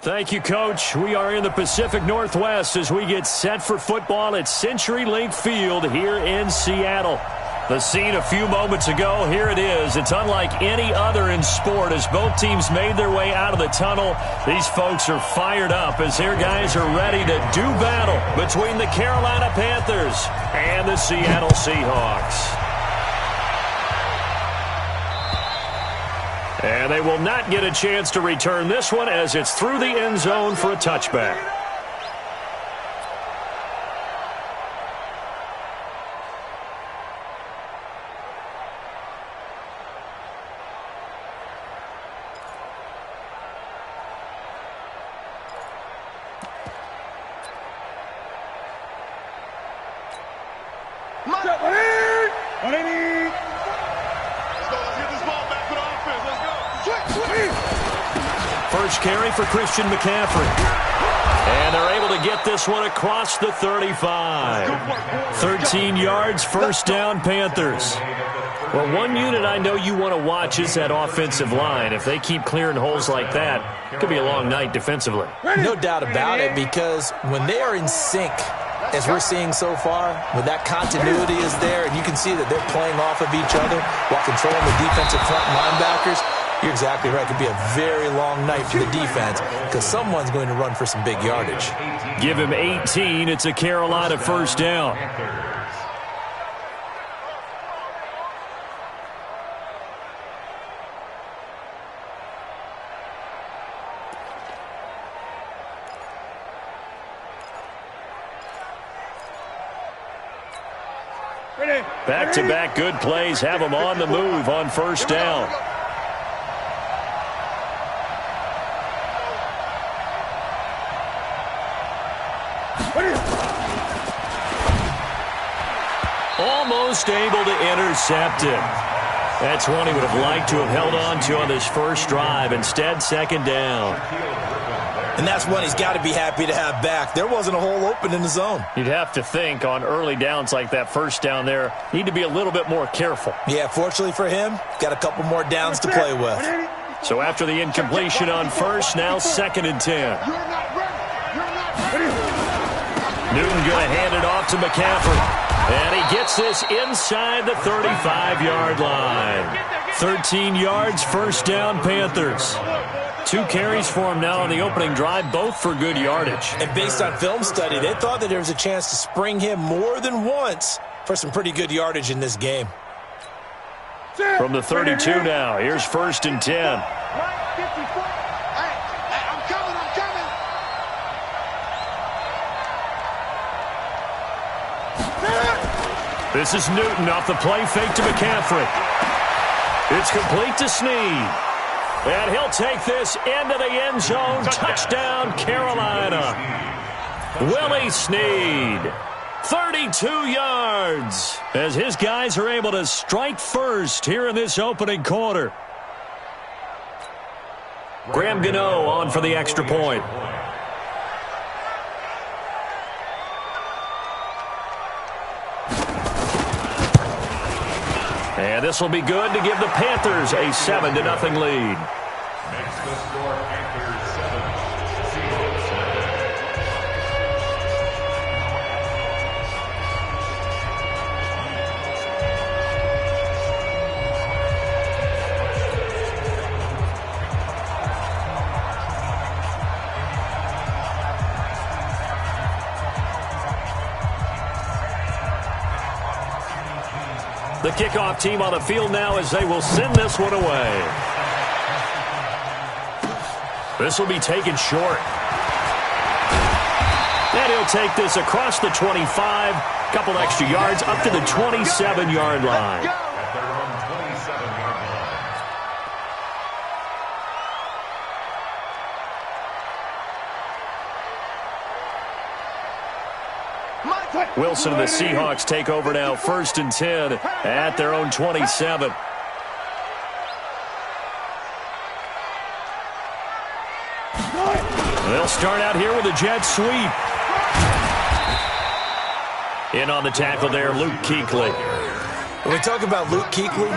Thank you, Coach. We are in the Pacific Northwest as we get set for football at CenturyLink Field here in Seattle. The scene a few moments ago, here it is. It's unlike any other in sport as both teams made their way out of the tunnel. These folks are fired up as their guys are ready to do battle between the Carolina Panthers and the Seattle Seahawks. And they will not get a chance to return this one as it's through the end zone for a touchback. First carry for Christian McCaffrey. And they're able to get this one across the 35. 13 yards, first down, Panthers. Well, one unit I know you want to watch is that offensive line. If they keep clearing holes like that, it could be a long night defensively. No doubt about it, because when they are in sync, as we're seeing so far, when that continuity is there, and you can see that they're playing off of each other while controlling the defensive front linebackers, you're exactly right. It could be a very long night for the defense because someone's going to run for some big yardage. Give him 18. It's a Carolina first down. Back-to-back good plays have them on the move on first down. Almost able to intercept it. That's one he would have liked to have held on to on this first drive. Instead, second down. And that's one he's got to be happy to have back. There wasn't a hole open in the zone. You'd have to think on early downs like that first down there, need to be a little bit more careful. Yeah, fortunately for him, got a couple more downs to play with. So after the incompletion on first, now second and 10. Newton going to hand it off to McCaffrey. And he gets this inside the 35-yard line. 13 yards, first down, Panthers. 2 carries for him now on the opening drive, both for good yardage. And based on film study, they thought that there was a chance to spring him more than once for some pretty good yardage in this game. From the 32 now, here's first and 10. This is Newton off the play fake to McCaffrey. It's complete to Snead. And he'll take this into the end zone. Touchdown, Carolina. Willie Snead. 32 yards as his guys are able to strike first here in this opening quarter. Graham Gano on for the extra point. And this will be good to give the Panthers a 7-0 lead. Makes the score Panthers 7, Seahawks 7. The kickoff team on the field now as they will send this one away. This will be taken short. And he'll take this across the 25, couple extra yards up to the 27-yard line. at their own 27-yard line. Wilson and the Seahawks take over now, first and 10 at their own 27. They'll start out here with a jet sweep. In on the tackle there, Luke Kuechly. When we talk about Luke Kuechly,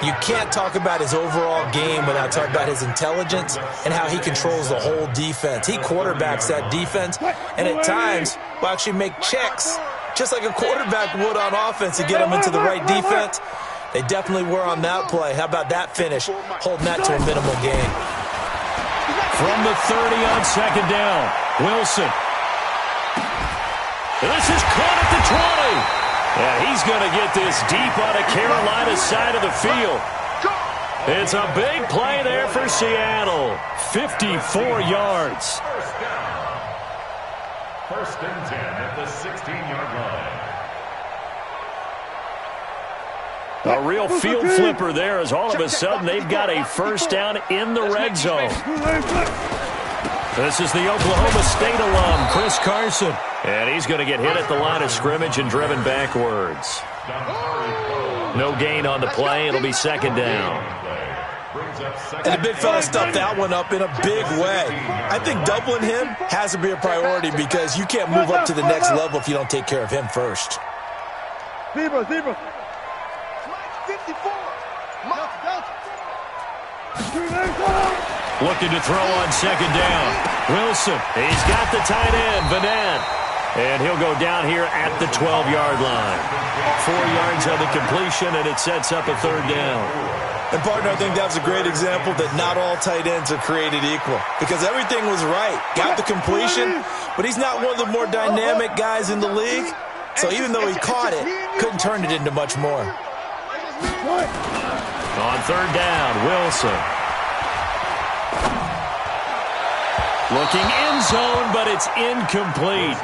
you can't talk about his overall game without talking about his intelligence and how he controls the whole defense. He quarterbacks that defense, and at times will actually make checks, just like a quarterback would on offense, to get them into the right defense. They definitely were on that play. How about that finish, holding that to a minimal gain? From the 30 on second down, Wilson. This is caught at the 20. Yeah, he's going to get this deep on the Carolina side of the field. It's a big play there for Seattle. 54 yards. First and 10 at the 16-yard line. A real field flipper there, as all of a sudden they've got a first down in the red zone. This is the Oklahoma State alum, Chris Carson. And he's going to get hit at the line of scrimmage and driven backwards. No gain on the play. It'll be second down. And the big fella stuffed that one up in a big way. I think doubling him has to be a priority because you can't move up to the next level if you don't take care of him first. Zebra. Looking to throw on second down. Wilson. He's got the tight end, Vanette. And he'll go down here at the 12-yard line. 4 yards on the completion, and it sets up a third down. And, partner, I think that was a great example that not all tight ends are created equal because everything was right. Got the completion, but he's not one of the more dynamic guys in the league. So even though he caught it, couldn't turn it into much more. On third down, Wilson. Looking in zone, but it's incomplete.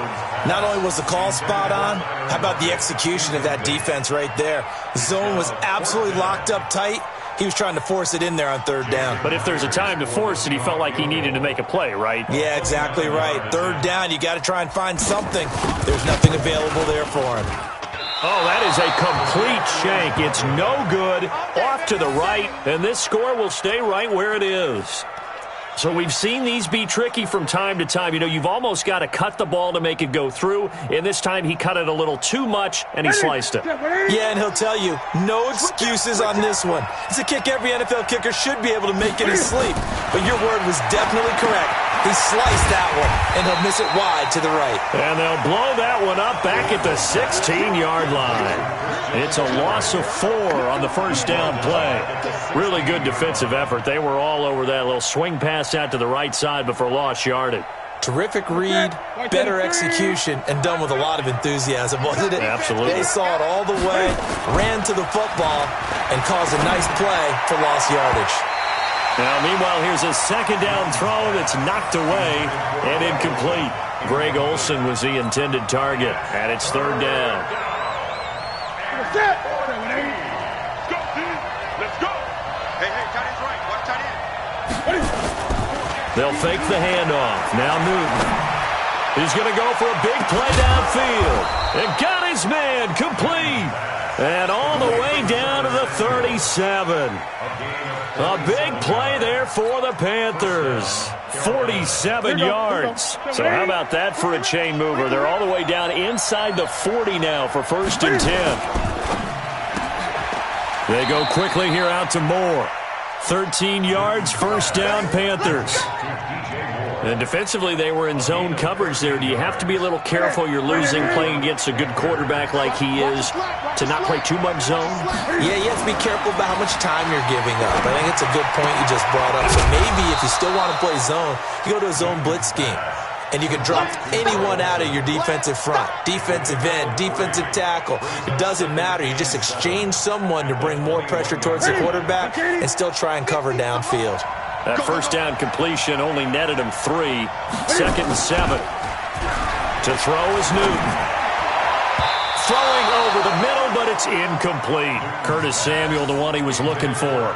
Not only was the call spot on, how about the execution of that defense right there? The zone was absolutely locked up tight. He was trying to force it in there on third down. But if there's a time to force it, he felt like he needed to make a play, right? Yeah, exactly right. Third down, you got to try and find something. There's nothing available there for him. Oh, that is a complete shank. It's no good. Off to the right, and this score will stay right where it is. So we've seen these be tricky from time to time. You know, you've almost got to cut the ball to make it go through. And this time he cut it a little too much, and he sliced it. Yeah, and he'll tell you, no excuses on this one. It's a kick every NFL kicker should be able to make in his sleep. But your word was definitely correct. He sliced that one, and he'll miss it wide to the right. And they'll blow that one up back at the 16-yard line. It's a loss of 4 on the first down play. Really good defensive effort. They were all over that little swing pass out to the right side before lost yardage. Terrific read, better execution, and done with a lot of enthusiasm, wasn't it? Absolutely. They saw it all the way, ran to the football, and caused a nice play for lost yardage. Now, meanwhile, here's a second down throw that's knocked away and incomplete. Greg Olsen was the intended target, and it's third down. Let's go. Hey, tight end's right. Watch tight end. They'll fake the handoff. Now Newton. He's going to go for a big play downfield. And got his man complete. And all the way down to the 37. A big play there for the Panthers. 47 yards. So how about that for a chain mover? They're all the way down inside the 40 now for first and 10. They go quickly here out to Moore. 13 yards, first down, Panthers. And defensively, they were in zone coverage there. Do you have to be a little careful you're losing playing against a good quarterback like he is to not play too much zone? Yeah, you have to be careful about how much time you're giving up. I think it's a good point you just brought up. So maybe if you still want to play zone, you go to a zone blitz scheme. And you can drop anyone out of your defensive front, defensive end, defensive tackle. It doesn't matter. You just exchange someone to bring more pressure towards the quarterback and still try and cover downfield. That first down completion only netted him 3. Second and 7. To throw is Newton. Throwing over the middle, but it's incomplete. Curtis Samuel, the one he was looking for.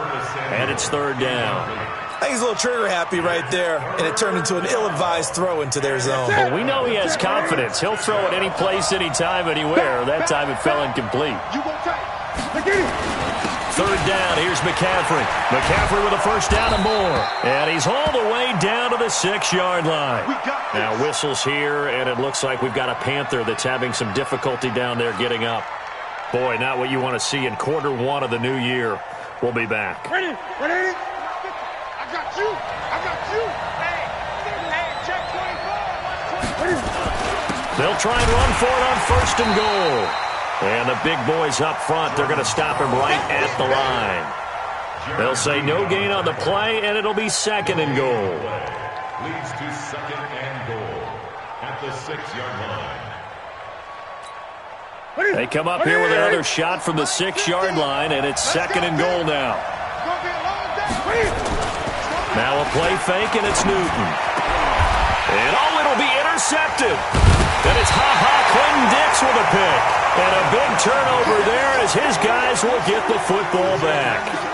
And it's third down. I think he's a little trigger happy right there, and it turned into an ill-advised throw into their zone. Well, we know he has confidence. He'll throw it any place, anytime, anywhere. That time it fell incomplete. Third down, here's McCaffrey. McCaffrey with a first down and more. And he's all the way down to the 6-yard line. Now whistles here, and it looks like we've got a Panther that's having some difficulty down there getting up. Boy, not what you want to see in quarter one of the new year. We'll be back. Ready? Ready? I got you. I got you. Hey, check 24. They'll try and run for it on first and goal. And the big boys up front, they're going to stop him right at the line. They'll say no gain on the play, and it'll be second and goal. Leads to second and goal at the 6-yard line. They come up here with another shot from the 6-yard line, and it's second and goal now. Now a play fake, and it's Newton. And it'll be intercepted. And it's Clinton Dix with a pick. And a big turnover there as his guys will get the football back.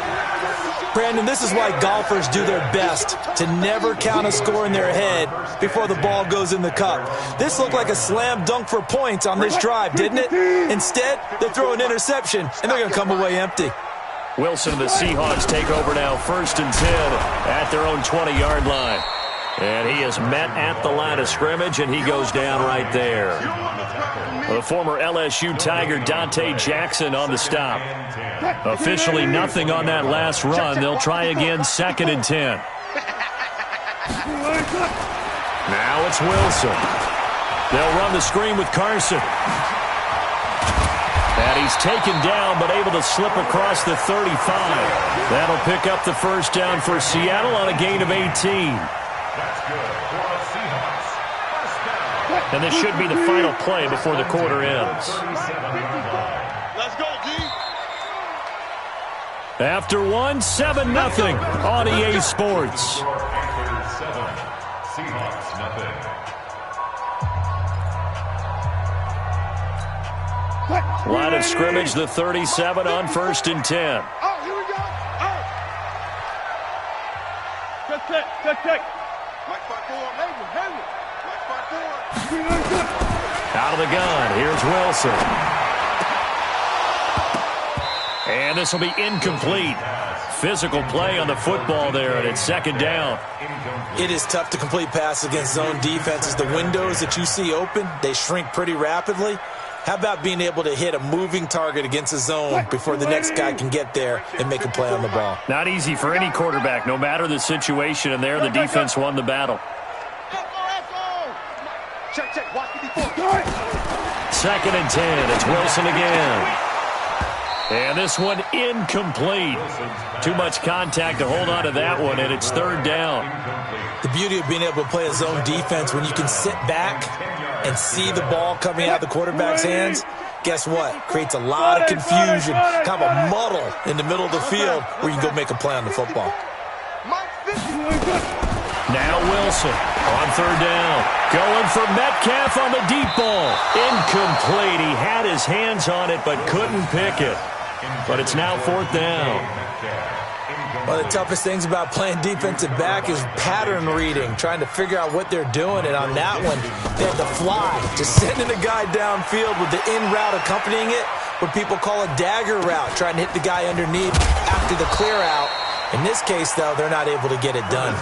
Brandon, this is why golfers do their best to never count a score in their head before the ball goes in the cup. This looked like a slam dunk for points on this drive, didn't it? Instead, they throw an interception, and they're going to come away empty. Wilson and the Seahawks take over now, first and 10 at their own 20-yard line. And he is met at the line of scrimmage, and he goes down right there. The former LSU Tiger Dante Jackson on the stop. Officially nothing on that last run. They'll try again, second and 10. Now it's Wilson. They'll run the screen with Carson. And he's taken down, but able to slip across the 35. That'll pick up the first down for Seattle on a gain of 18. And this should be the final play before the quarter ends. Let's go, D. After one, 7-0 on EA Sports. Seahawks, nothing. Line of scrimmage, the 37 on first and 10. Oh, here we go. Oh. Check. White 5-4, Hayward. White 5-4. Out of the gun, here's Wilson. And this will be incomplete. Physical play on the football there, and it's second down. It is tough to complete passes against zone defenses. The windows that you see open, they shrink pretty rapidly. How about being able to hit a moving target against a zone before the next guy can get there and make a play on the ball? Not easy for any quarterback, no matter the situation, and there the defense won the battle. Check. Watch 54. Second and 10. It's Wilson again. And this one incomplete. Too much contact to hold on to that one, and it's third down. The beauty of being able to play a zone defense when you can sit back and see the ball coming out of the quarterback's hands, guess what? Creates a lot of confusion, kind of a muddle in the middle of the field where you can go make a play on the football. Now Wilson on third down. Going for Metcalf on the deep ball. Incomplete. He had his hands on it but couldn't pick it. But it's now fourth down. One of the toughest things about playing defensive back is pattern reading, trying to figure out what they're doing. And on that one, they had to fly, just sending a guy downfield with the in route accompanying it, what people call a dagger route, trying to hit the guy underneath after the clear out. In this case, though, they're not able to get it done.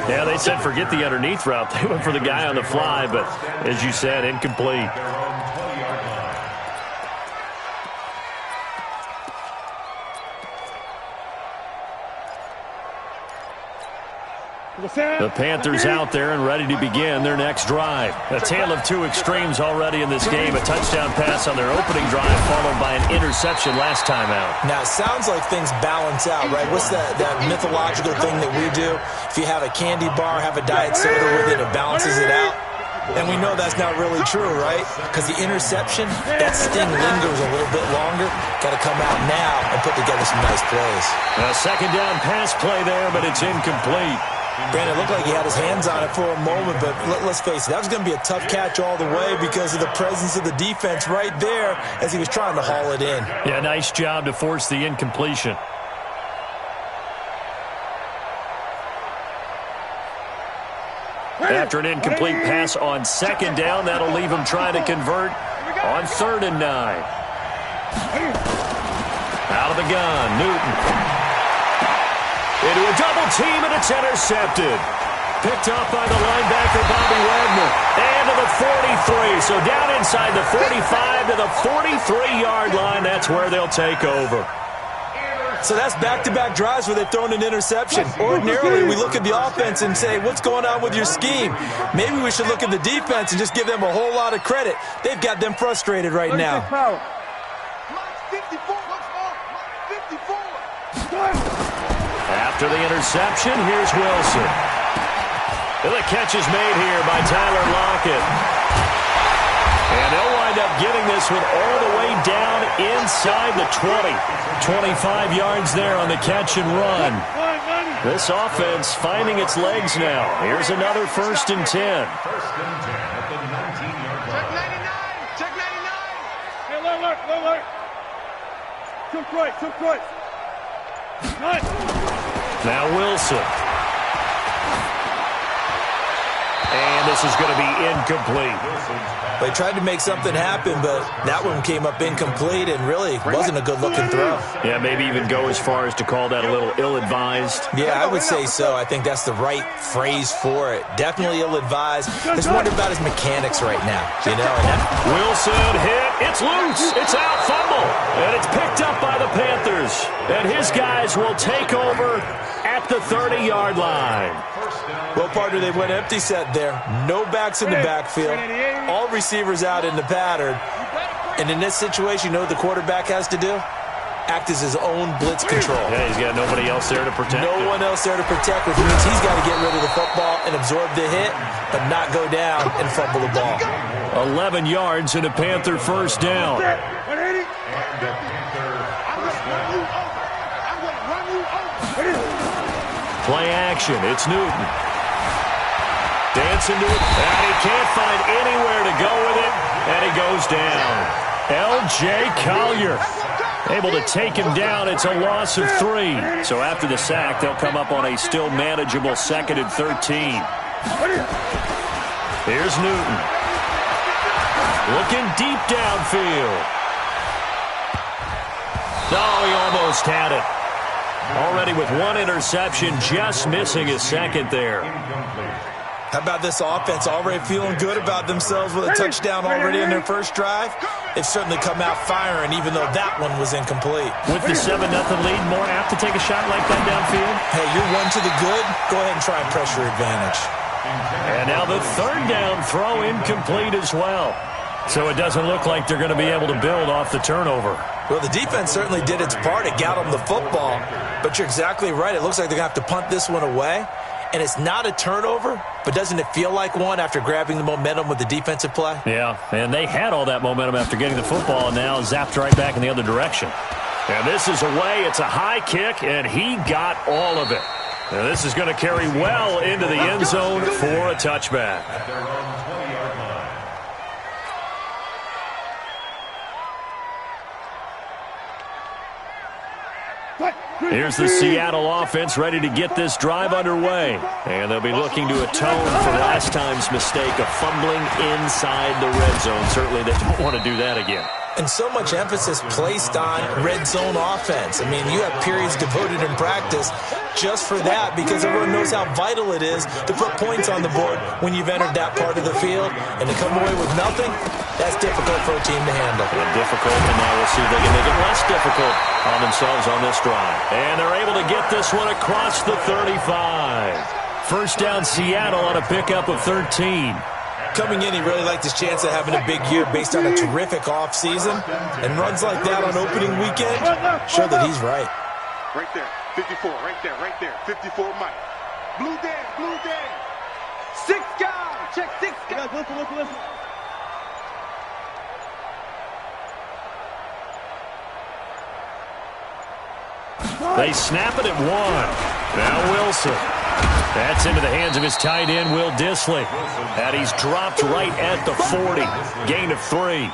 Yeah, they said forget the underneath route. They went for the guy on the fly, but as you said, incomplete. The Panthers out there and ready to begin their next drive. A tale of two extremes already in this game. A touchdown pass on their opening drive followed by an interception last time out. Now, it sounds like things balance out, right? What's that mythological thing that we do? If you have a candy bar, have a diet soda with it, it balances it out. And we know that's not really true, right? Because the interception, that sting lingers a little bit longer. Got to come out now and put together some nice plays. A second down pass play there, but it's incomplete. Brandon, it looked like he had his hands on it for a moment, but let's face it, that was going to be a tough catch all the way because of the presence of the defense right there as he was trying to haul it in. Yeah, nice job to force the incompletion. After an incomplete pass on second down, that'll leave him trying to convert on 3rd and 9. Out of the gun, Newton. Into a double team, and it's intercepted. Picked off by the linebacker, Bobby Wagner. And to the 43. So down inside the 45 to the 43-yard line. That's where they'll take over. So that's back-to-back drives where they've thrown an interception. Ordinarily, we look at the offense and say, what's going on with your scheme? Maybe we should look at the defense and just give them a whole lot of credit. They've got them frustrated right now. After the interception, here's Wilson. The catch is made here by Tyler Lockett. And they'll wind up getting this one all the way down inside the 20. 25 yards there on the catch and run. This offense finding its legs now. Here's another 1st and 10. First and 10 at the 19-yard line. Check 99. Hey, alert. Took right. Nice. Now Wilson. And this is going to be incomplete. They tried to make something happen, but that one came up incomplete and really wasn't a good-looking throw. Yeah, maybe even go as far as to call that a little ill-advised. Yeah, I would say so. I think that's the right phrase for it. Definitely ill-advised. Just wonder about his mechanics right now, you know. Wilson hit. It's loose. It's out. Fumble. And it's picked up by the Panthers. And his guys will take over at the 30-yard line. Well, partner, they went empty set there. No backs in the backfield. All receivers out in the pattern. And in this situation, you know what the quarterback has to do? Act as his own blitz control. Yeah, he's got nobody else there to protect. No one else there to protect, which means he's got to get rid of the football and absorb the hit, but not go down and fumble the ball. 11 yards and a Panther first down. Play action. It's Newton. Dancing to it. And he can't find anywhere to go with it. And he goes down. L.J. Collier able to take him down. It's a loss of 3. So after the sack, they'll come up on a still manageable 2nd and 13. Here's Newton. Looking deep downfield. Oh, he almost had it. Already with 1 interception, just missing his 2nd there. How about this offense already feeling good about themselves with a touchdown already in their first drive? They've certainly come out firing, even though that one was incomplete. With the 7-0 lead, more apt to take a shot like that downfield? Hey, you're 1 to the good. Go ahead and try and pressure advantage. And now the 3rd down throw incomplete as well. So it doesn't look like they're going to be able to build off the turnover. Well, the defense certainly did its part. It got them the football. But you're exactly right. It looks like they're going to have to punt this one away. And it's not a turnover, but doesn't it feel like one after grabbing the momentum with the defensive play? Yeah, and they had all that momentum after getting the football and now zapped right back in the other direction. And this is away. It's a high kick, and he got all of it. And this is going to carry well into the end zone for a touchback. At their own 20-yard line. Here's the Seattle offense ready to get this drive underway. And they'll be looking to atone for last time's mistake of fumbling inside the red zone. Certainly they don't want to do that again. And so much emphasis placed on red zone offense. I mean, you have periods devoted in practice just for that because everyone knows how vital it is to put points on the board when you've entered that part of the field. And to come away with nothing, that's difficult for a team to handle. And difficult, and now we'll see if they can make it less difficult on themselves on this drive. And they're able to get this one across the 35. First down Seattle on a pickup of 13. Coming in, he really liked his chance of having a big year based on a terrific offseason. And runs like that on opening weekend show that he's right. Right there, 54, right there, 54 Mike. Blue Dan. 6 guys, check 6 guys. Listen. They snap it at 1. Now Wilson. That's into the hands of his tight end, Will Dissly. And he's dropped right at the 40. Gain of 3.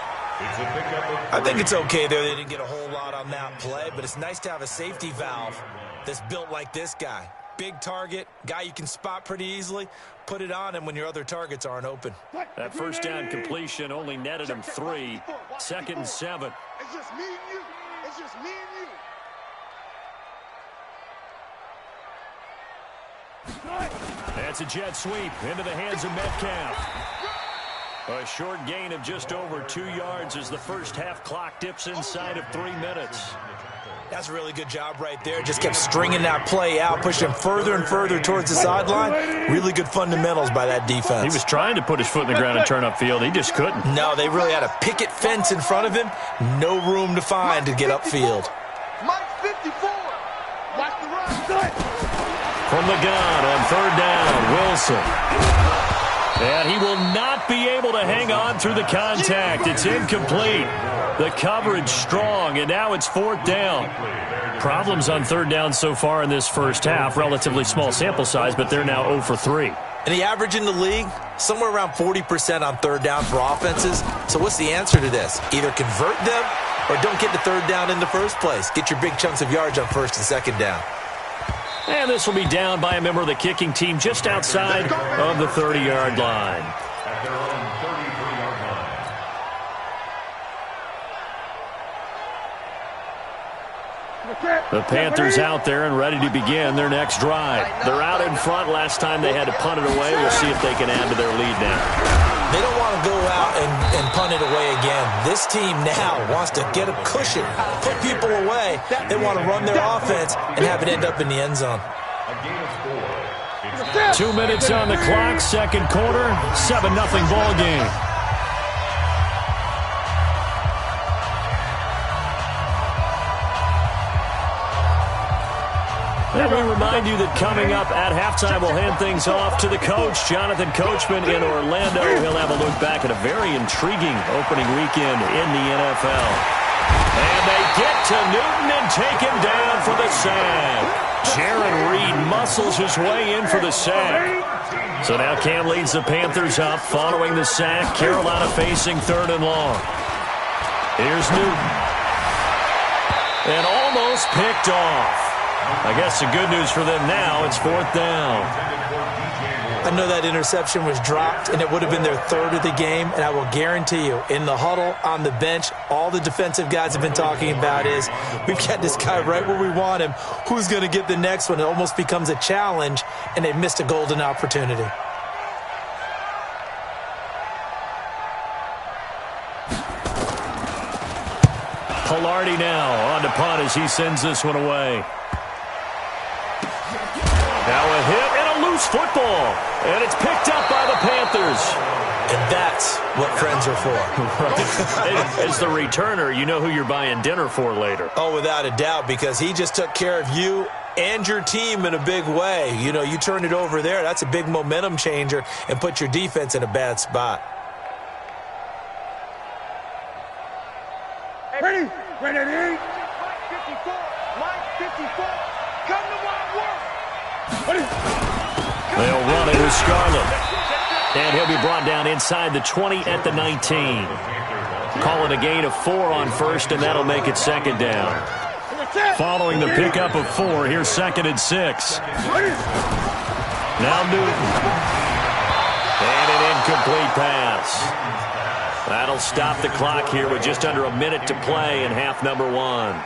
I think it's okay there. They didn't get a whole lot on that play, but it's nice to have a safety valve that's built like this guy. Big target, guy you can spot pretty easily. Put it on him when your other targets aren't open. That first down completion only netted him 3. 2nd and 7. It's just me and you. It's just me and you. That's a jet sweep into the hands of Metcalf. A short gain of just over 2 yards as the first half clock dips inside of 3 minutes. That's a really good job right there. Just kept stringing that play out, pushing him further and further towards the sideline. Really good fundamentals by that defense. He was trying to put his foot in the ground and turn upfield. He just couldn't. No, they really had a picket fence in front of him. No room to find to get upfield. Mike 54. Watch the run. From the gun on third down, Wilson. And he will not be able to hang on through the contact. It's incomplete. The coverage strong, and now it's fourth down. Problems on third down so far in this first half. Relatively small sample size, but they're now 0 for 3. And the average in the league, somewhere around 40% on third down for offenses. So what's the answer to this? Either convert them or don't get the third down in the first place. Get your big chunks of yards on first and second down. And this will be down by a member of the kicking team just outside of the 30-yard line. At their own 33-yard line. The Panthers out there and ready to begin their next drive. They're out in front. Last time they had to punt it away. We'll see if they can add to their lead now. They don't want to go out and punt it away again. This team now wants to get a cushion, put people away. They want to run their offense and have it end up in the end zone. A gain of 4. 2 minutes on the clock, second quarter, 7-0 ball game. And we remind you that coming up at halftime, we'll hand things off to the coach, Jonathan Coachman in Orlando. He'll have a look back at a very intriguing opening weekend in the NFL. And they get to Newton and take him down for the sack. Jaron Reed muscles his way in for the sack. So now Cam leads the Panthers up following the sack. Carolina facing third and long. Here's Newton. And almost picked off. I guess the good news for them now, it's fourth down. I know that interception was dropped, and it would have been their third of the game, and I will guarantee you, in the huddle, on the bench, all the defensive guys have been talking about is, we've got this guy right where we want him. Who's going to get the next one? It almost becomes a challenge, and they missed a golden opportunity. Pilardi now on to punt as he sends this one away. Now a hit and a loose football. And it's picked up by the Panthers. And that's what friends are for. Right. As the returner, you know who you're buying dinner for later. Oh, without a doubt, because he just took care of you and your team in a big way. You know, you turn it over there, that's a big momentum changer and put your defense in a bad spot. Ready? Ready? Mike 54. Mike 54. Come to my work. They'll run it with Scarlett. And he'll be brought down inside the 20 at the 19. Call it a gain of 4 on first, and that'll make it second down. Following the pickup of 4, here's second and 6. Now Newton. And an incomplete pass. That'll stop the clock here with just under a minute to play in half number 1.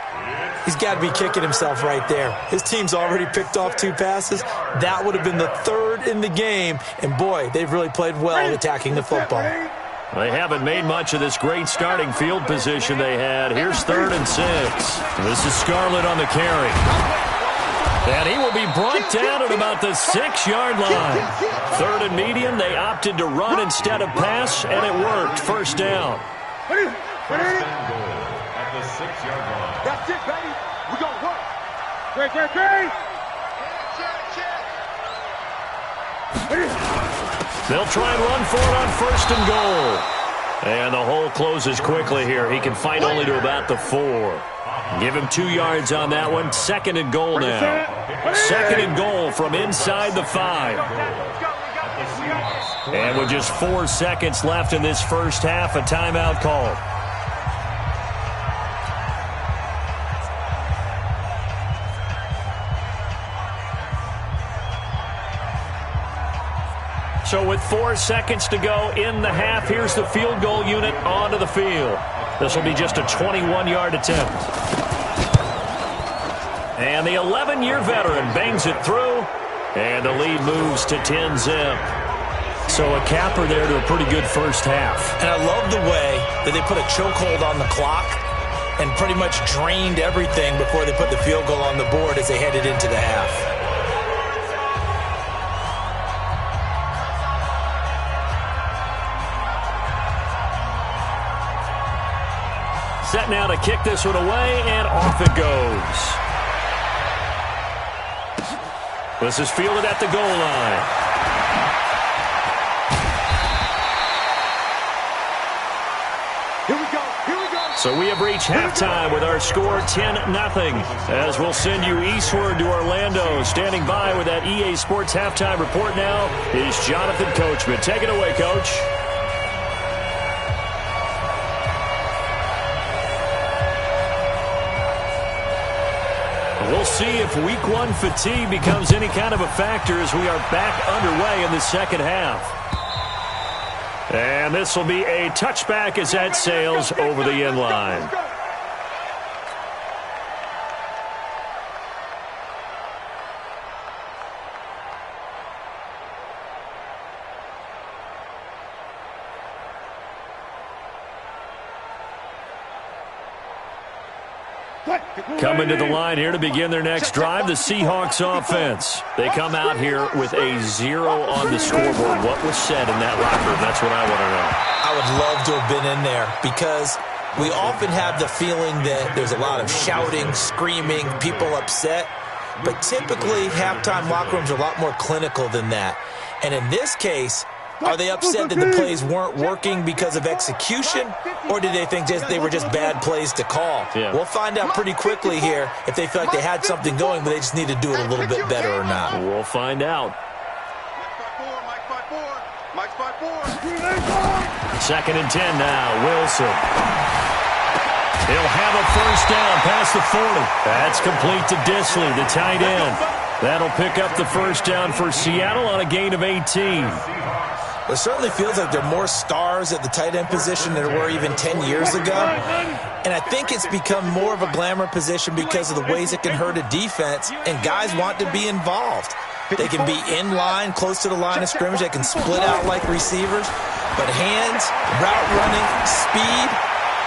He's got to be kicking himself right there. His team's already picked off 2 passes. That would have been the third in the game. And, boy, they've really played well attacking the football. They haven't made much of this great starting field position they had. Here's third and 6. This is Scarlett on the carry. And he will be brought down at about the 6-yard line. Third and medium, they opted to run instead of pass, and it worked. First down. First and goal at the 6-yard line. That's it, baby. We're going to work. Great. They'll try and run for it on first and goal. And the hole closes quickly here. He can fight only to about the 4. Give him 2 yards on that one. Second and goal now. Second and goal from inside the 5. And with just 4 seconds left in this first half, a timeout call. So with 4 seconds to go in the half, here's the field goal unit onto the field. This will be just a 21-yard attempt. And the 11-year veteran bangs it through. And the lead moves to 10-zip. So a capper there to a pretty good first half. And I love the way that they put a chokehold on the clock and pretty much drained everything before they put the field goal on the board as they headed into the half. Set now to kick this one away, and off it goes. This is fielded at the goal line. So we have reached halftime with our score 10-0. As we'll send you eastward to Orlando. Standing by with that EA Sports halftime report now is Jonathan Coachman. Take it away, Coach. We'll see if week one fatigue becomes any kind of a factor as we are back underway in the second half. And this will be a touchback as that sails over the end line. Coming to the line here to begin their next drive, the Seahawks offense. They come out here with a 0 on the scoreboard. What was said in that locker room? That's what I want to know. I would love to have been in there because we often have the feeling that there's a lot of shouting, screaming, people upset. But typically, halftime locker rooms are a lot more clinical than that. And in this case, are they upset that the plays weren't working because of execution, or did they think they were just bad plays to call? Yeah. We'll find out pretty quickly here if they feel like they had something going, but they just need to do it a little bit better or not. We'll find out. Second and 10 now. Wilson. He'll have a first down past the 40. That's complete to Disley, the tight end. That'll pick up the first down for Seattle on a gain of 18. It certainly feels like there are more stars at the tight end position than there were even 10 years ago. And I think it's become more of a glamour position because of the ways it can hurt a defense, and guys want to be involved. They can be in line, close to the line of scrimmage. They can split out like receivers. But hands, route running, speed,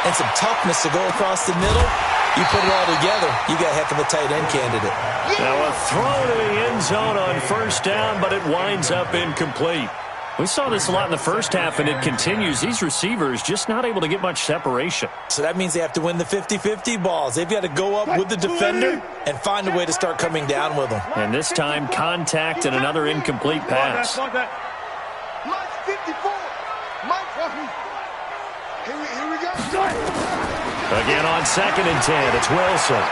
and some toughness to go across the middle, you put it all together, you got a heck of a tight end candidate. Now a throw to the end zone on first down, but it winds up incomplete. We saw this a lot in the first half, and it continues. These receivers just not able to get much separation. So that means they have to win the 50-50 balls. They've got to go up with the defender and find a way to start coming down with them. And this time, contact and another incomplete pass. Here we go. Again on second and 10, it's Wilson.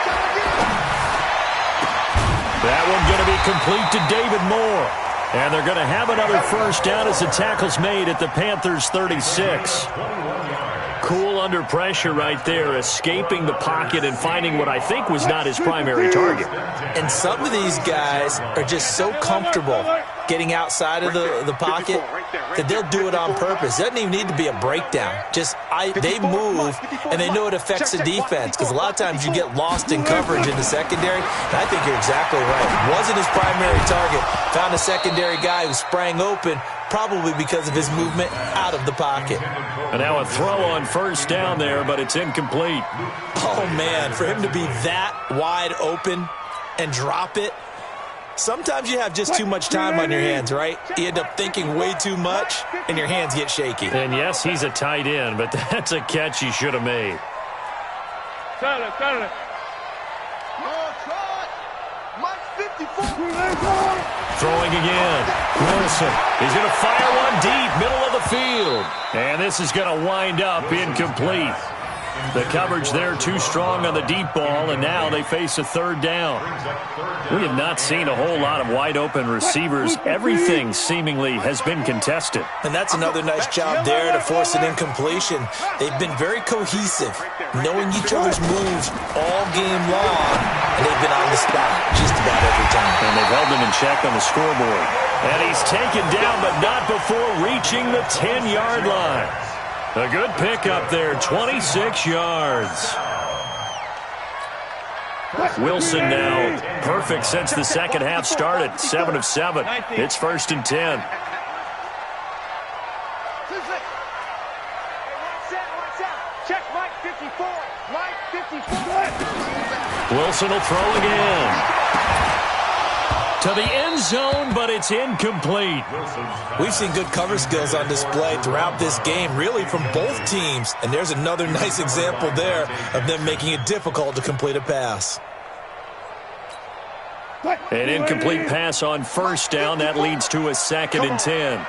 That one going to be complete to David Moore. And they're going to have another first down as the tackle's made at the Panthers' 36. Cool under pressure right there, escaping the pocket and finding what I think was not his primary target. And some of these guys are just so comfortable getting outside of the pocket that they'll do it on purpose. It doesn't even need to be a breakdown. They move, and they know it affects the defense because a lot of times you get lost in coverage in the secondary. And I think you're exactly right. Wasn't his primary target. Found a secondary guy who sprang open, probably because of his movement out of the pocket. And now a throw on first down there, but it's incomplete. Oh, man, for him to be that wide open and drop it, sometimes you have just too much time on your hands, right? You end up thinking way too much, and your hands get shaky. And yes, he's a tight end, but that's a catch he should have made. Throwing again. Wilson. He's going to fire one deep, middle of the field. And this is going to wind up incomplete. The coverage there too strong on the deep ball, and now they face a third down. We have not seen a whole lot of wide-open receivers. Everything seemingly has been contested. And that's another nice job there to force an incompletion. They've been very cohesive, knowing each other's moves all game long, and they've been on the spot just about every time. And they've held him in check on the scoreboard. And he's taken down, but not before reaching the 10-yard line. A good pickup there, 26 yards. Wilson now perfect since the second half started. 7 of 7. It's 1st and 10. Check Mike 54. Mike 54. Wilson will throw again. To the end zone, but it's incomplete. We've seen good cover skills on display throughout this game, really from both teams. And there's another nice example there of them making it difficult to complete a pass. An incomplete pass on 1st down. That leads to a 2nd and 10.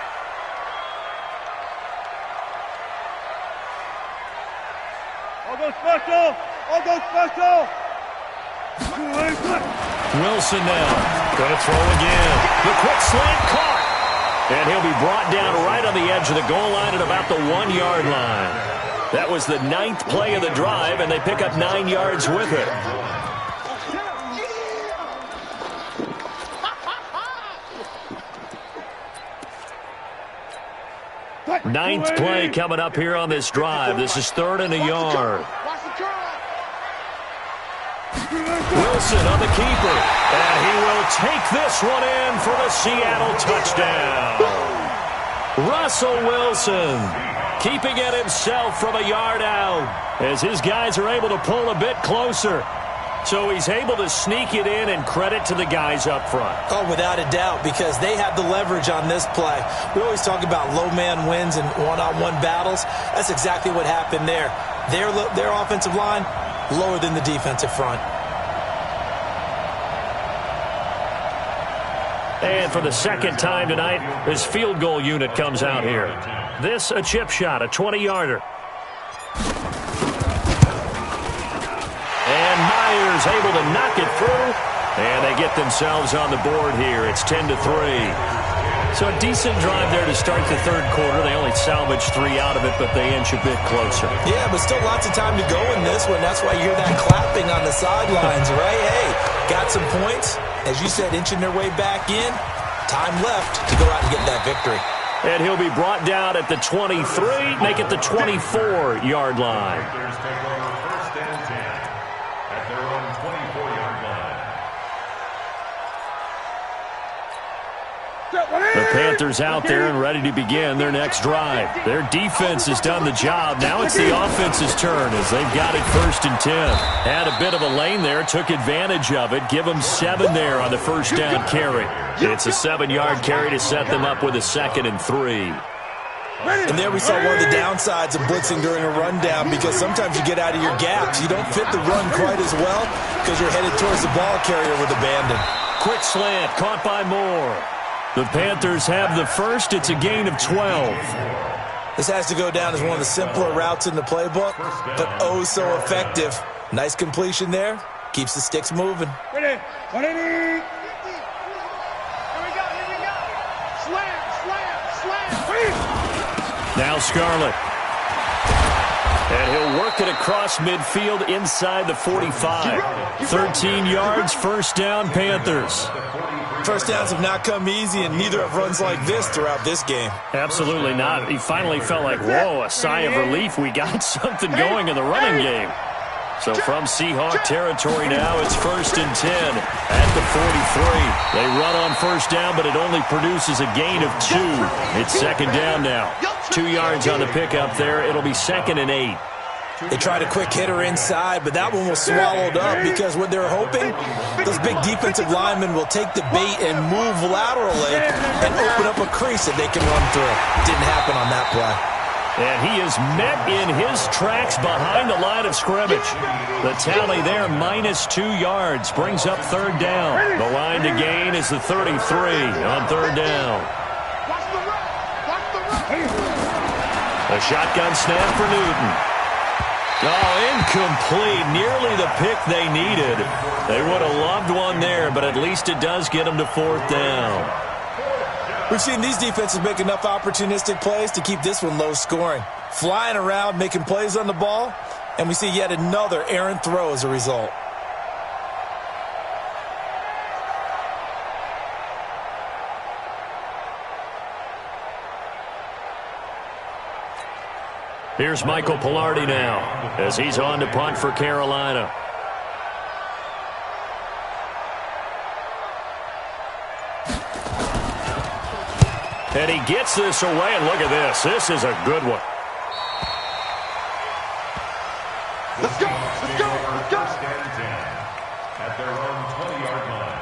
I'll go special. I'll go special. Wilson now going to throw again. The quick slant caught. And he'll be brought down right on the edge of the goal line at about the 1-yard line. That was the 9th play of the drive, and they pick up 9 yards with it. Ninth play coming up here on this drive. This is 3rd and a yard. Wilson on the keeper, and he will take this one in for the Seattle touchdown. Russell Wilson keeping it himself from a yard out as his guys are able to pull a bit closer. So he's able to sneak it in, and credit to the guys up front. Oh, without a doubt, because they have the leverage on this play. We always talk about low man wins and one-on-one battles. That's exactly what happened there. Their offensive line lower than the defensive front. And for the 2nd time tonight, his field goal unit comes out here. This a chip shot, a 20-yarder. And Myers able to knock it through. And they get themselves on the board here. It's 10-3. So a decent drive there to start the 3rd quarter. They only salvaged 3 out of it, but they inch a bit closer. Yeah, but still lots of time to go in this one. That's why you hear that clapping on the sidelines, right? Hey, got some points. As you said, inching their way back in. Time left to go out and get that victory. And he'll be brought down at the 23, make it the 24-yard line. The Panthers out there and ready to begin their next drive. Their defense has done the job. Now it's the offense's turn as they've got it 1st and 10. Had a bit of a lane there, took advantage of it. Give them 7 there on the 1st down carry. It's a 7-yard carry to set them up with a 2nd and 3. And there we saw one of the downsides of blitzing during a rundown, because sometimes you get out of your gaps. You don't fit the run quite as well because you're headed towards the ball carrier with abandon. Quick slant, caught by Moore. The Panthers have the 1st. It's a gain of 12. This has to go down as one of the simpler routes in the playbook, but oh so effective. Nice completion there. Keeps the sticks moving. Ready. Here we go. Slam. Now Scarlett. And he'll work it across midfield inside the 45. 13 yards, 1st down, Panthers. First downs have not come easy, and neither have runs like this throughout this game. Absolutely not. He finally felt like, whoa, a sigh of relief. We got something going in the running game. So from Seahawk territory now, it's 1st and 10 at the 43. They run on 1st down, but it only produces a gain of 2. It's 2nd down now. 2 yards on the pickup there. It'll be 2nd and 8. They tried a quick hitter inside, but that one was swallowed up because what they're hoping, those big defensive linemen will take the bait and move laterally and open up a crease that they can run through. Didn't happen on that play. And he is met in his tracks behind the line of scrimmage. The tally there, -2 yards, brings up 3rd down. The line to gain is the 33 on 3rd down. A shotgun snap for Newton. Oh, incomplete. Nearly the pick they needed. They would have loved one there, but at least it does get them to 4th down. We've seen these defenses make enough opportunistic plays to keep this one low scoring. Flying around, making plays on the ball, and we see yet another errant throw as a result. Here's Michael Pilardi now as he's on to punt for Carolina. And he gets this away, and look at this. This is a good one. Let's go. Let's go. Let's go. First and 10 at their own 20-yard line.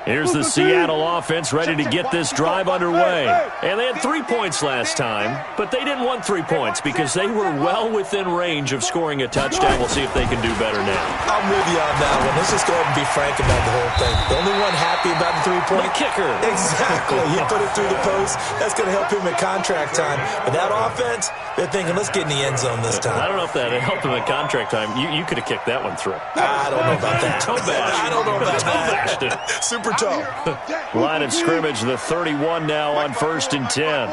Here's the Seattle offense ready to get this drive underway. And they had 3 points last time, but they didn't want 3 points because they were well within range of scoring a touchdown. We'll see if they can do better now. I'm with you on that one. Let's just go ahead and be frank about the whole thing. The only one happy about the 3-point kicker. Exactly. He put it through the post. That's going to help him at contract time. But that offense, they're thinking, let's get in the end zone this time. I don't know if that helped him at contract time. You could have kicked that one through. I don't know about that. I don't know about that. Super toe. Line of scrimmage, the 31 now on 1st and 10.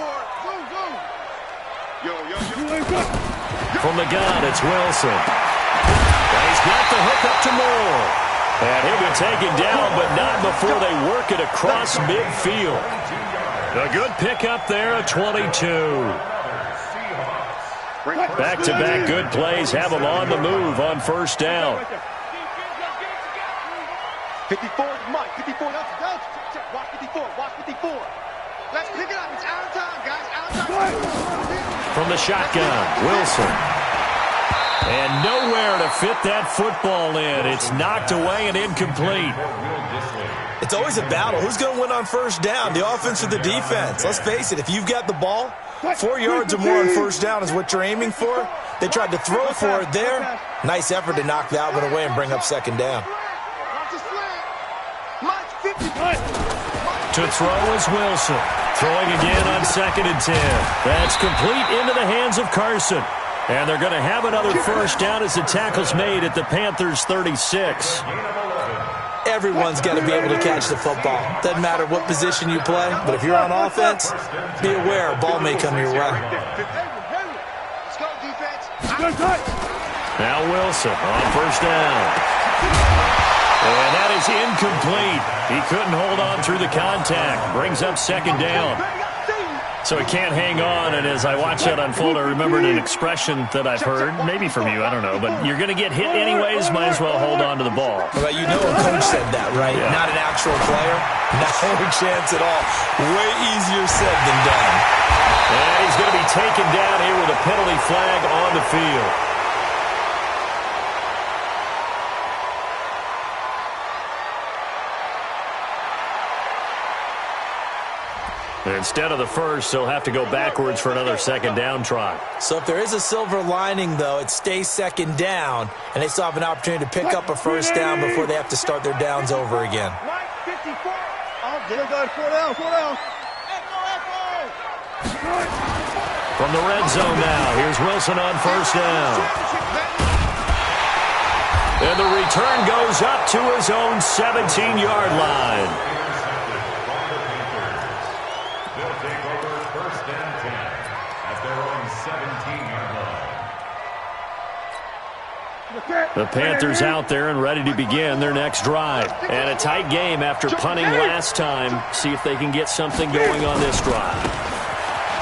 From the gun, it's Wilson. And he's got the hook up to Moore. And he'll be taken down, but not before they work it across midfield. A good pickup there, a 22. Back-to-back good plays have them on the move on 1st down. 54, Mike. 54, that's watch 54, watch 54. Let's pick it up. It's out of time, guys. Out of time. From the shotgun, Wilson. And nowhere to fit that football in. It's knocked away and incomplete. It's always a battle. Who's going to win on 1st down, the offense or the defense? Let's face it, if you've got the ball, 4 yards or more on 1st down is what you're aiming for. They tried to throw for it there. Nice effort to knock that one away and bring up 2nd down. To throw is Wilson. Throwing again on 2nd and 10. That's complete into the hands of Carson. And they're going to have another 1st down as the tackle's made at the Panthers' 36. Everyone's got to be able to catch the football. Doesn't matter what position you play, but if you're on offense, be aware a ball may come your way. Now Wilson on 1st down. And that is incomplete. He couldn't hold on through the contact. Brings up 2nd down. So he can't hang on, and as I watch that unfold, I remembered an expression that I've heard, maybe from you, I don't know, but you're going to get hit anyways, might as well hold on to the ball. Well, you know a coach said that, right? Yeah. Not an actual player. Not a chance at all. Way easier said than done. And he's going to be taken down here with a penalty flag on the field. Instead of the 1st, they'll have to go backwards for another 2nd down try. So if there is a silver lining, though, it stays 2nd down, and they still have an opportunity to pick up a 1st down before they have to start their downs over again. From the red zone now, here's Wilson on 1st down. And the return goes up to his own 17-yard line. The Panthers out there and ready to begin their next drive. And a tight game after punting last time. See if they can get something going on this drive.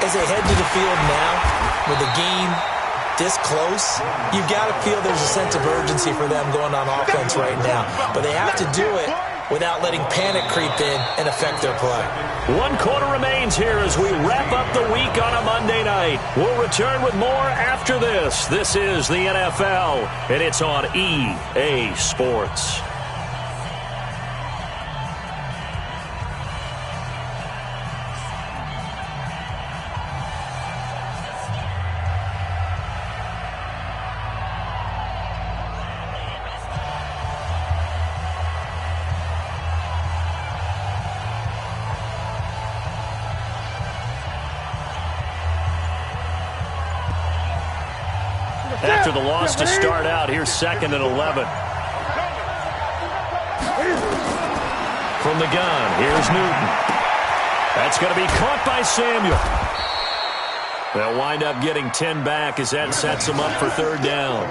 As they head to the field now, with the game this close, you've got to feel there's a sense of urgency for them going on offense right now. But they have to do it without letting panic creep in and affect their play. 1 quarter remains here as we wrap up the week on a Monday night. We'll return with more after this. This is the NFL, and it's on EA Sports. After the loss to start out, here's 2nd and 11. From the gun, here's Newton. That's going to be caught by Samuel. They'll wind up getting 10 back as that sets them up for 3rd down.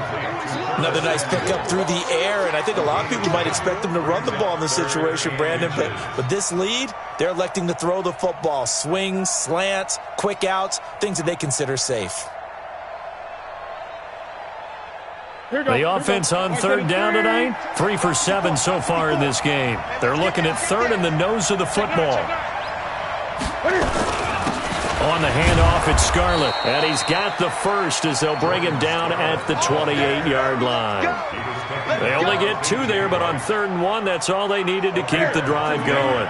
Another nice pickup through the air, and I think a lot of people might expect them to run the ball in this situation, Brandon, but with this lead, they're electing to throw the football. Swings, slants, quick outs, things that they consider safe. The offense on third down tonight, 3 for 7 so far in this game. They're looking at third in the nose of the football. On the handoff, it's Scarlett. And he's got the first as they'll bring him down at the 28-yard line. They only get 2 there, but on 3rd and 1, that's all they needed to keep the drive going.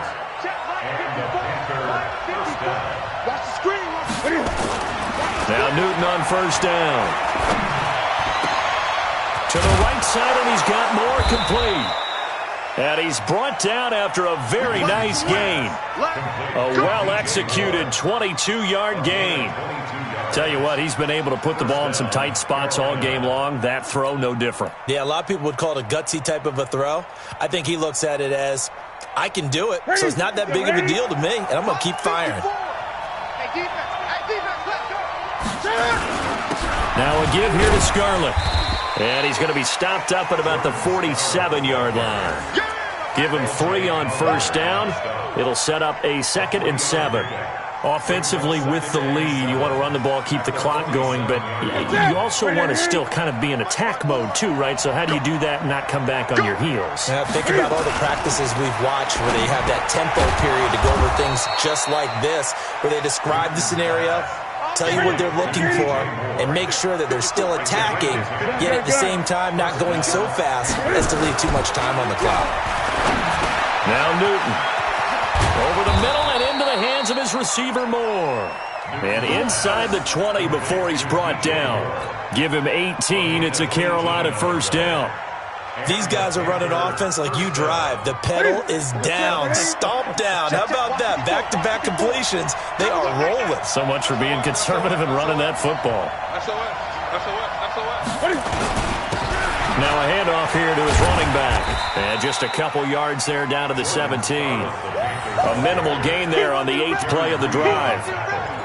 Now Newton on first down. To the right side, and he's got more complete. And he's brought down after a very nice gain. A well-executed 22-yard gain. Tell you what, he's been able to put the ball in some tight spots all game long. That throw, no different. Yeah, a lot of people would call it a gutsy type of a throw. I think he looks at it as, I can do it, so it's not that big of a deal to me, and I'm going to keep firing. Now a give here to Scarlett. And he's going to be stopped up at about the 47-yard line. Give him 3 on first down. It'll set up a 2nd and 7. Offensively with the lead, you want to run the ball, keep the clock going, but you also want to still kind of be in attack mode too, right? So how do you do that and not come back on your heels? Yeah, think about all the practices we've watched where they have that tempo period to go over things just like this, where they describe the scenario, tell you what they're looking for, and make sure that they're still attacking, yet at the same time not going so fast as to leave too much time on the clock. Now Newton. Over the middle and into the hands of his receiver Moore. And inside the 20 before he's brought down. Give him 18. It's a Carolina first down. These guys are running offense like you drive. The pedal is down, stomp down. How about that? Back-to-back completions. They are rolling. So much for being conservative and running that football. Now a handoff here to his running back. And just a couple yards there down to the 17. A minimal gain there on the 8th play of the drive.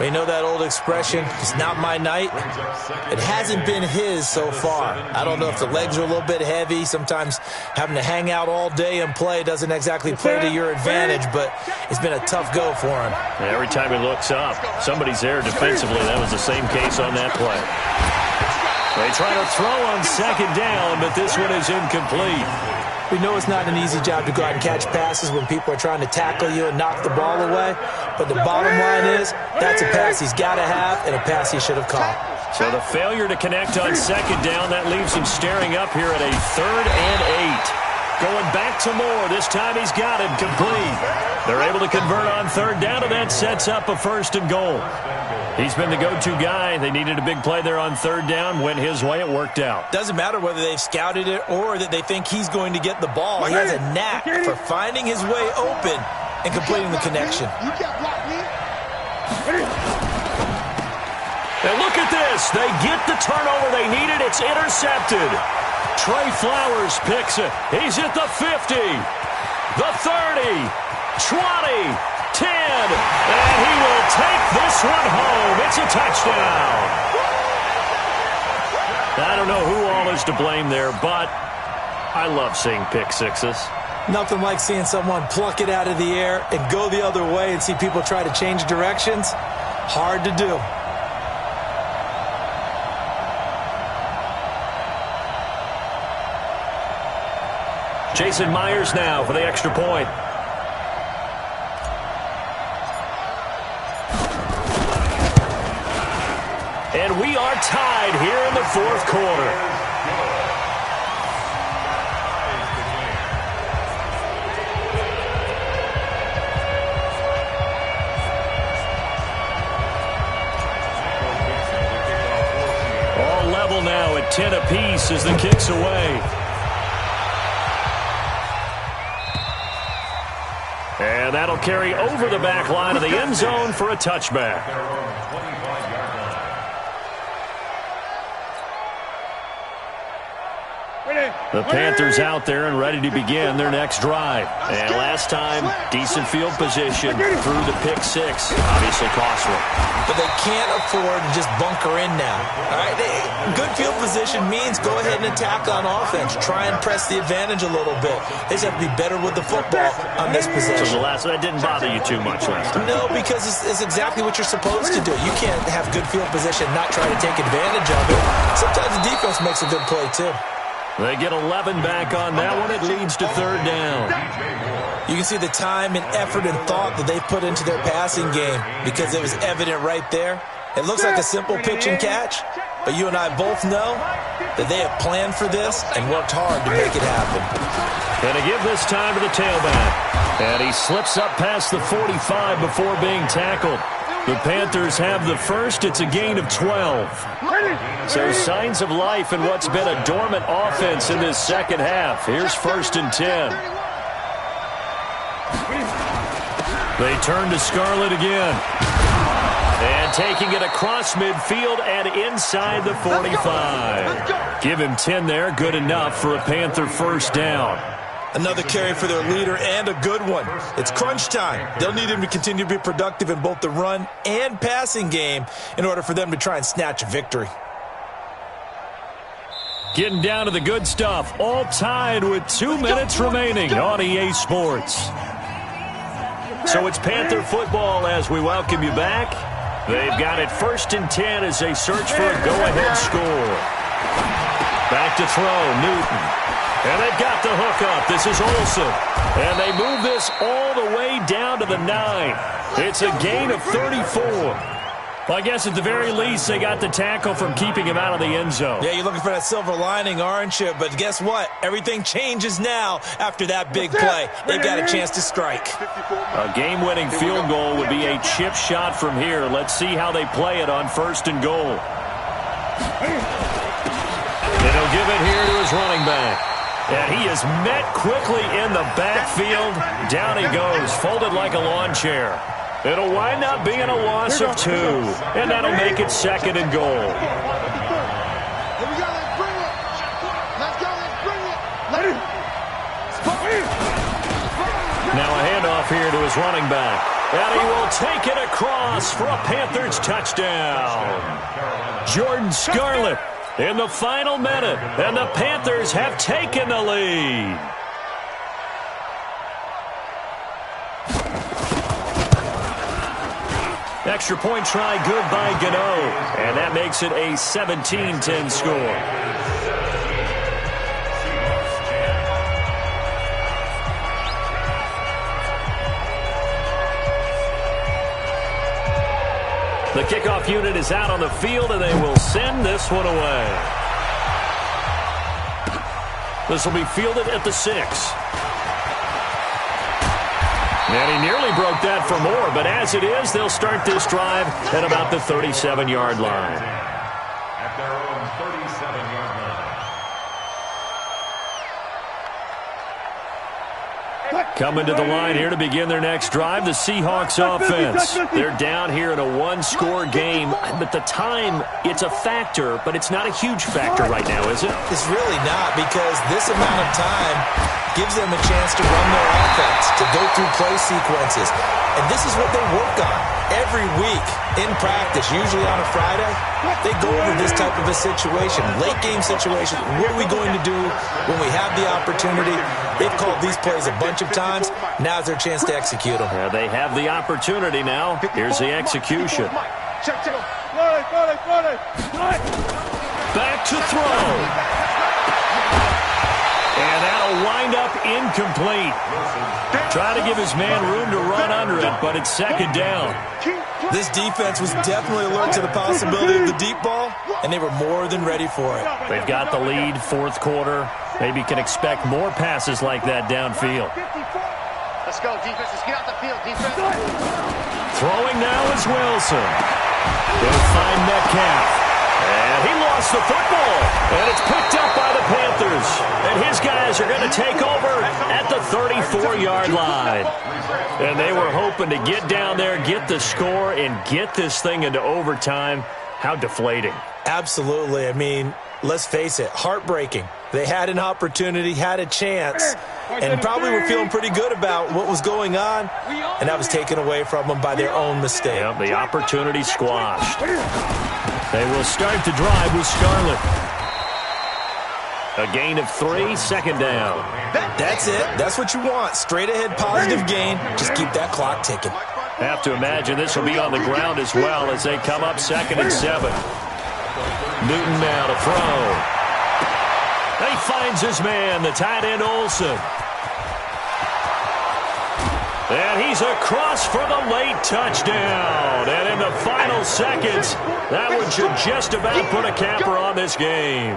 We know that old expression, it's not my night. It hasn't been his so far. I don't know if the legs are a little bit heavy. Sometimes having to hang out all day and play doesn't exactly play to your advantage, but it's been a tough go for him. Every time he looks up, somebody's there defensively. That was the same case on that play. They try to throw on 2nd down, but this one is incomplete. We know it's not an easy job to go out and catch passes when people are trying to tackle you and knock the ball away. But the bottom line is, that's a pass he's got to have and a pass he should have caught. So the failure to connect on 2nd down, that leaves him staring up here at a 3rd and 8. Going back to Moore. This time he's got it complete. They're able to convert on 3rd down, and that sets up a 1st and goal. He's been the go-to guy. They needed a big play there on 3rd down. Went his way. It worked out. Doesn't matter whether they've scouted it or that they think he's going to get the ball. He has a knack for finding his way open and completing the connection. And look at this. They get the turnover they needed. It's intercepted. Trey Flowers picks it. He's at the 50, the 30, 20, 10, and he will take this one home. It's a touchdown. I don't know who all is to blame there, but I love seeing pick sixes. Nothing like seeing someone pluck it out of the air and go the other way and see people try to change directions. Hard to do. Jason Myers now for the extra point. And we are tied here in the 4th quarter. All level now at 10 apiece as the kick's away. And that'll carry over the back line of the end zone for a touchback. The Panthers out there and ready to begin their next drive. And last time, decent field position through the pick six. Obviously costly. But they can't afford to just bunker in now. All right, good field position means go ahead and attack on offense. Try and press the advantage a little bit. They just have to be better with the football on this possession. So that didn't bother you too much last time? No, because it's exactly what you're supposed to do. You can't have good field position and not try to take advantage of it. Sometimes the defense makes a good play, too. They get 11 back on that one. It leads to third down. You can see the time and effort and thought that they put into their passing game because it was evident right there. It looks like a simple pitch and catch, but you and I both know that they have planned for this and worked hard to make it happen. And to give this time to the tailback. And he slips up past the 45 before being tackled. The Panthers have the first. It's a gain of 12. So signs of life in what's been a dormant offense in this second half. Here's 1st and 10. They turn to Scarlett again. And taking it across midfield and inside the 45. Give him 10 there. Good enough for a Panther first down. Another carry for their leader and a good one. It's crunch time. They'll need him to continue to be productive in both the run and passing game in order for them to try and snatch a victory. Getting down to the good stuff. All tied with 2 minutes remaining on EA Sports. So it's Panther football as we welcome you back. They've got it 1st and 10 as they search for a go-ahead score. Back to throw, Newton. And they've got the hook up. This is Olsen. And they move this all the way down to the 9. It's a gain of 34. Well, I guess at the very least, they got the tackle from keeping him out of the end zone. Yeah, you're looking for that silver lining, aren't you? But guess what? Everything changes now after that big play. They've got a chance to strike. A game-winning field goal would be a chip shot from here. Let's see how they play it on 1st and goal. And he'll give it here to his running back. And he is met quickly in the backfield. Down he goes, folded like a lawn chair. It'll wind up being a loss of 2. And that'll make it 2nd and goal. Here we go, let's bring it. Let's go, let's bring it. Now a handoff here to his running back. And he will take it across for a Panthers touchdown. Jordan Scarlett in the final minute, and the Panthers have taken the lead. Extra point try good by Gano, and that makes it a 17-10 score. The kickoff unit is out on the field, and they will send this one away. This will be fielded at the 6. And he nearly broke that for more, but as it is, they'll start this drive at about the 37-yard line. At their own 37-yard line. Coming to the line here to begin their next drive, the Seahawks offense. They're down here in a one-score game, but the time, it's a factor, but it's not a huge factor right now, is it? It's really not, because this amount of time gives them a chance to run their offense, to go through play sequences. And this is what they work on every week in practice, usually on a Friday. They go over this type of a situation, late-game situation. What are we going to do when we have the opportunity? They've called these plays a bunch of times. Now's their chance to execute them. Yeah, they have the opportunity now. Here's the execution. Back to throw. And that'll wind up incomplete. Trying to give his man room to run under it, but it's 2nd down. This defense was definitely alert to the possibility of the deep ball, and they were more than ready for it. They've got the lead, 4th quarter. Maybe can expect more passes like that downfield. Let's go, defense. Let's get out the field, defense. Throwing now is Wilson. They'll find Metcalf. And he lost the football. And it's picked up by the Panthers. And his guys are going to take over at the 34-yard line. And they were hoping to get down there, get the score, and get this thing into overtime. How deflating. Absolutely. I mean, let's face it, heartbreaking. They had an opportunity, had a chance, and probably were feeling pretty good about what was going on, and that was taken away from them by their own mistake. Yeah, the opportunity squashed. They will start the drive with Scarlett. A gain of 3, second down. That's it. That's what you want. Straight ahead, positive gain. Just keep that clock ticking. Have to imagine this will be on the ground as well as they come up 2nd and 7. Newton now to throw. He finds his man, the tight end Olsen. And he's across for the late touchdown. And in the final seconds, that one should just about put a capper on this game.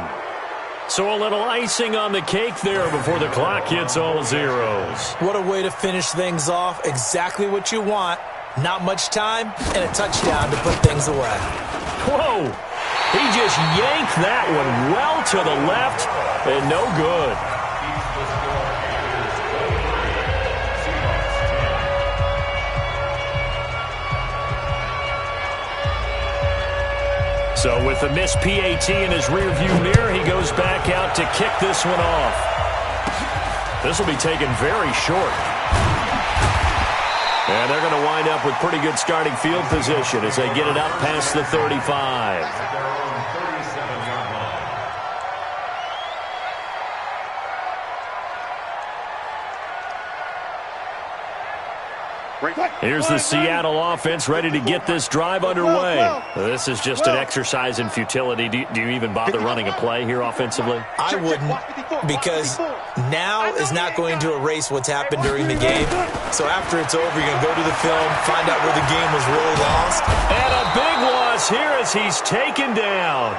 So a little icing on the cake there before the clock hits all zeros. What a way to finish things off. Exactly what you want. Not much time and a touchdown to put things away. Whoa! He just yanked that one well to the left and no good. So with the missed PAT in his rearview mirror, he goes back out to kick this one off. This will be taken very short. And they're going to wind up with pretty good starting field position as they get it up past the 35. Here's the Seattle offense ready to get this drive underway. This is just an exercise in futility. Do you even bother running a play here offensively? I wouldn't, because now is not going to erase what's happened during the game. So after it's over, you're going to go to the film, find out where the game was really lost. And a big loss here as he's taken down.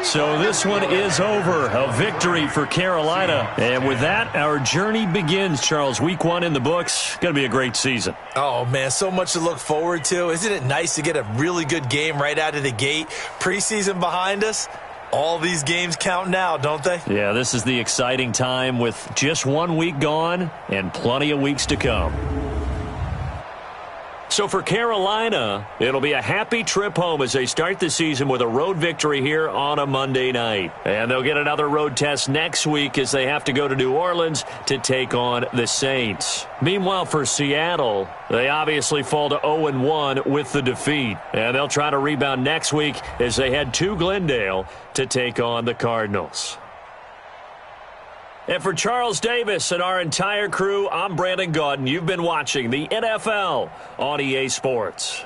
So this one is over. A victory for Carolina. And with that, our journey begins, Charles. Week 1 in the books. Going to be a great season. Oh, man, so much to look forward to. Isn't it nice to get a really good game right out of the gate? Preseason behind us. All these games count now, don't they? Yeah, this is the exciting time with just 1 week gone and plenty of weeks to come. So for Carolina, it'll be a happy trip home as they start the season with a road victory here on a Monday night. And they'll get another road test next week as they have to go to New Orleans to take on the Saints. Meanwhile, for Seattle, they obviously fall to 0-1 with the defeat. And they'll try to rebound next week as they head to Glendale to take on the Cardinals. And for Charles Davis and our entire crew, I'm Brandon Gaudin. You've been watching the NFL on EA Sports.